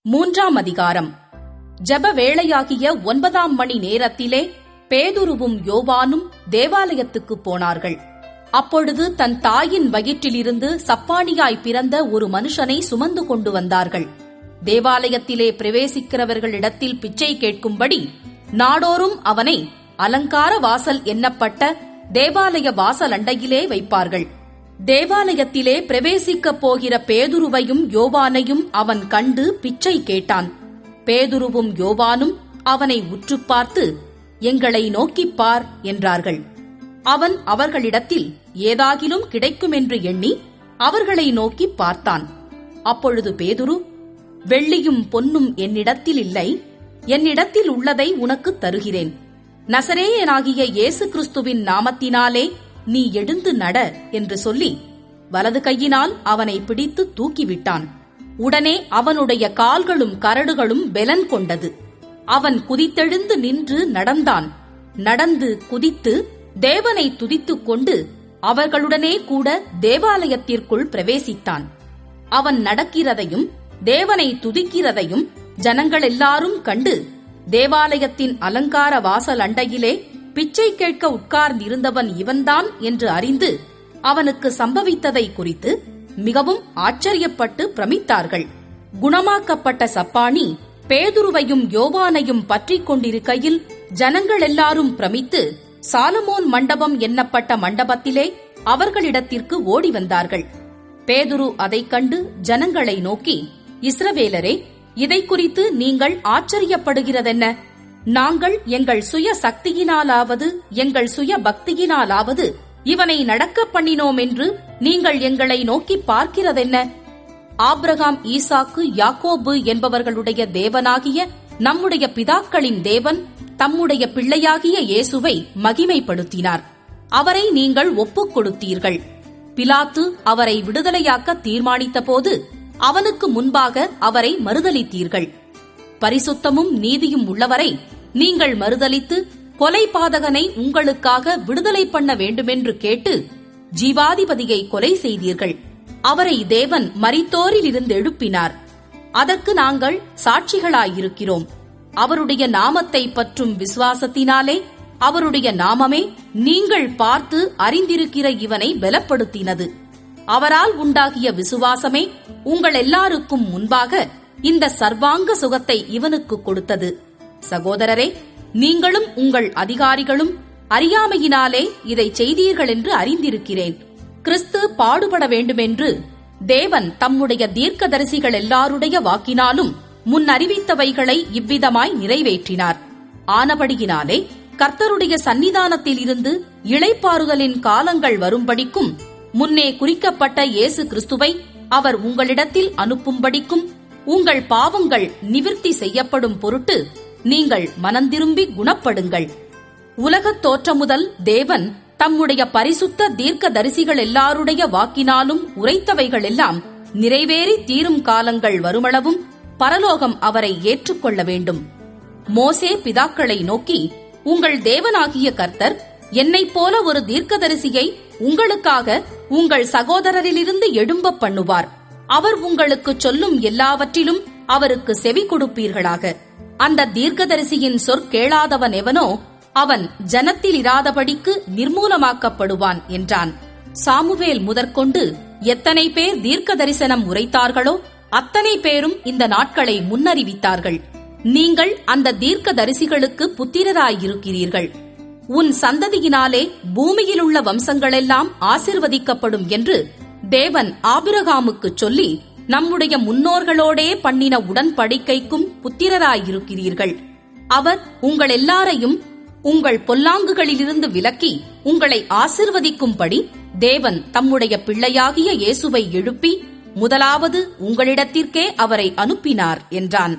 மூன்றாம் அதிகாரம். ஜெப வேளையாகிய 9ஆம் மணி நேரத்திலே பேதுருவும் யோவானும் தேவாலயத்துக்குப் போனார்கள். அப்பொழுது தன் தாயின் வயிற்றிலிருந்து சப்பாணியாய் பிறந்த ஒரு மனுஷனை சுமந்து கொண்டு வந்தார்கள். தேவாலயத்திலே பிரவேசிக்கிறவர்களிடத்தில் பிச்சை கேட்கும்படி நாடோறும் அவனை அலங்கார வாசல் எண்ணப்பட்ட தேவாலய வாசலண்டையிலே வைப்பார்கள். தேவாலயத்திலே பிரவேசிக்கப் போகிற பேதுருவையும் யோவானையும் அவன் கண்டு பிச்சை கேட்டான். பேதுருவும் யோவானும் அவனை உற்று பார்த்து, எங்களை நோக்கிப் பார் என்றார்கள். அவன் அவர்களிடத்தில் ஏதாகிலும் கிடைக்குமென்று எண்ணி அவர்களை நோக்கிப் பார்த்தான். அப்பொழுது பேதுரு, வெள்ளியும் பொன்னும் என்னிடத்தில் இல்லை, என்னிடத்தில் உள்ளதை உனக்கு தருகிறேன். நசரேயனாகிய இயேசு கிறிஸ்துவின் நாமத்தினாலே நீ எழுந்து நட என்று சொல்லி வலது கையினால் அவனை பிடித்து தூக்கிவிட்டான். உடனே அவனுடைய கால்களும் கரடுகளும் பெலன் கொண்டது. அவன் குதித்தெழுந்து நின்று நடந்தான். நடந்து குதித்து தேவனை துதித்துக் கொண்டு அவர்களுடனே கூட தேவாலயத்திற்குள் பிரவேசித்தான். அவன் நடக்கிறதையும் தேவனை துதிக்கிறதையும் ஜனங்கள் எல்லாரும் கண்டு, தேவாலயத்தின் அலங்கார வாசல் அண்டையிலே பிச்சை கேட்க உட்கார்ந்திருந்தவன் இவன்தான் என்று அறிந்து அவனுக்கு சம்பவித்ததை குறித்து மிகவும் ஆச்சரியப்பட்டு பிரமித்தார்கள். குணமாக்கப்பட்ட சப்பாணி பேதுருவையும் யோவானையும் பற்றிக் கொண்டிருக்கையில் ஜனங்கள் எல்லாரும் பிரமித்து சாலமோன் மண்டபம் எண்ணப்பட்ட மண்டபத்திலே அவர்களிடத்திற்கு ஓடி வந்தார்கள். பேதுரு அதைக் கண்டு ஜனங்களை நோக்கி, இஸ்ரவேலரே, இதை குறித்து நீங்கள் ஆச்சரியப்படுகிறதென்ன? நாங்கள் எங்கள் சுய சக்தியினாலாவது எங்கள் சுய பக்தியினாலாவது இவனை நடக்க பண்ணினோம் என்று நீங்கள் எங்களை நோக்கி பார்க்கிறதென்ன? ஆபிரகாம், ஈசாக்கு, யாக்கோபு என்பவர்களுடைய தேவனாகிய நம்முடைய பிதாக்களின் தேவன் தம்முடைய பிள்ளையாகிய இயேசுவை மகிமைப்படுத்தினார். அவரை நீங்கள் ஒப்புக் கொடுத்தீர்கள். பிலாத்து அவரை விடுதலையாக்க தீர்மானித்த போது அவனுக்கு முன்பாக அவரை மறுதலித்தீர்கள். பரிசுத்தமும் நீதியும் உள்ளவரை நீங்கள் மறுதலித்து கொலை பாதகனை உங்களுக்காக விடுதலை பண்ண வேண்டுமென்று கேட்டு ஜீவாதிபதியை கொலை செய்தீர்கள். அவரை தேவன் மரித்தோரில் இருந்து எழுப்பினார். அதற்கு நாங்கள் சாட்சிகளாயிருக்கிறோம். அவருடைய நாமத்தை பற்றும் விசுவாசத்தினாலே அவருடைய நாமமே நீங்கள் பார்த்து அறிந்திருக்கிற இவனை பலப்படுத்தினது. அவரால் உண்டாகிய விசுவாசமே உங்கள் எல்லாருக்கும் முன்பாக இந்த சர்வாங்க சுகத்தை இவனுக்கு கொடுத்தது. சகோதரரே, நீங்களும் உங்கள் அதிகாரிகளும் அறியாமையினாலே இதை செய்தீர்கள் என்று அறிந்திருக்கிறேன். கிறிஸ்து பாடுபட வேண்டுமென்று தேவன் தம்முடைய தீர்க்கதரிசிகள் எல்லாருடைய வாக்கினாலும் முன்னறிவித்தவைகளை இவ்விதமாய் நிறைவேற்றினார். ஆனபடியினாலே கர்த்தருடைய சந்நிதானத்தில் இருந்து இளைப்பாறுதலின் காலங்கள் வரும்படிக்கும் முன்னே குறிக்கப்பட்ட இயேசு கிறிஸ்துவை அவர் உங்களிடத்தில் அனுப்பும்படிக்கும் உங்கள் பாவங்கள் நிவிர்த்தி செய்யப்படும் பொருட்டு நீங்கள் மனந்திரும்பி குணப்படுங்கள். உலகத் தோற்றம் முதல் தேவன் தம்முடைய பரிசுத்த தீர்க்க தரிசிகள் எல்லாருடைய வாக்கினாலும் உரைத்தவைகள் எல்லாம் நிறைவேறி தீரும் காலங்கள் வருமளவும் பரலோகம் அவரை ஏற்றுக்கொள்ள வேண்டும். மோசே பிதாக்களை நோக்கி, உங்கள் தேவனாகிய கர்த்தர் என்னைப் போல ஒரு தீர்க்கதரிசியை உங்களுக்காக உங்கள் சகோதரரிலிருந்து எழும்ப பண்ணுவார். அவர் உங்களுக்கு சொல்லும் எல்லாவற்றிலும் அவருக்கு செவி கொடுப்பீர்களாக. அந்த தீர்க்கதரிசியின் சொற்கேளாதவன் எவனோ அவன் ஜனத்தில் இராதபடிக்கு நிர்மூலமாக்கப்படுவான் என்றான். சாமுவேல் முதற்கொண்டு எத்தனை பேர் தீர்க்க தரிசனம் உரைத்தார்களோ அத்தனை பேரும் இந்த நாட்களை முன்னறிவித்தார்கள். நீங்கள் அந்த தீர்க்க தரிசிகளுக்கு புத்திரராயிருக்கிறீர்கள். உன் சந்ததியினாலே பூமியிலுள்ள வம்சங்களெல்லாம் ஆசிர்வதிக்கப்படும் என்று தேவன் ஆபிரகாமுக்கு சொல்லி நம்முடைய முன்னோர்களோடே பண்ணின உடன்படிக்கைக்கும் புத்திரராயிருக்கிறீர்கள். அவர் உங்கள் எல்லாரையும் உங்கள் பொல்லாங்குகளிலிருந்து விலக்கி உங்களை ஆசிர்வதிக்கும்படி தேவன் தம்முடைய பிள்ளையாகிய இயேசுவை எழுப்பி முதலாவது உங்களிடத்திற்கே அவரை அனுப்பினார் என்றான்.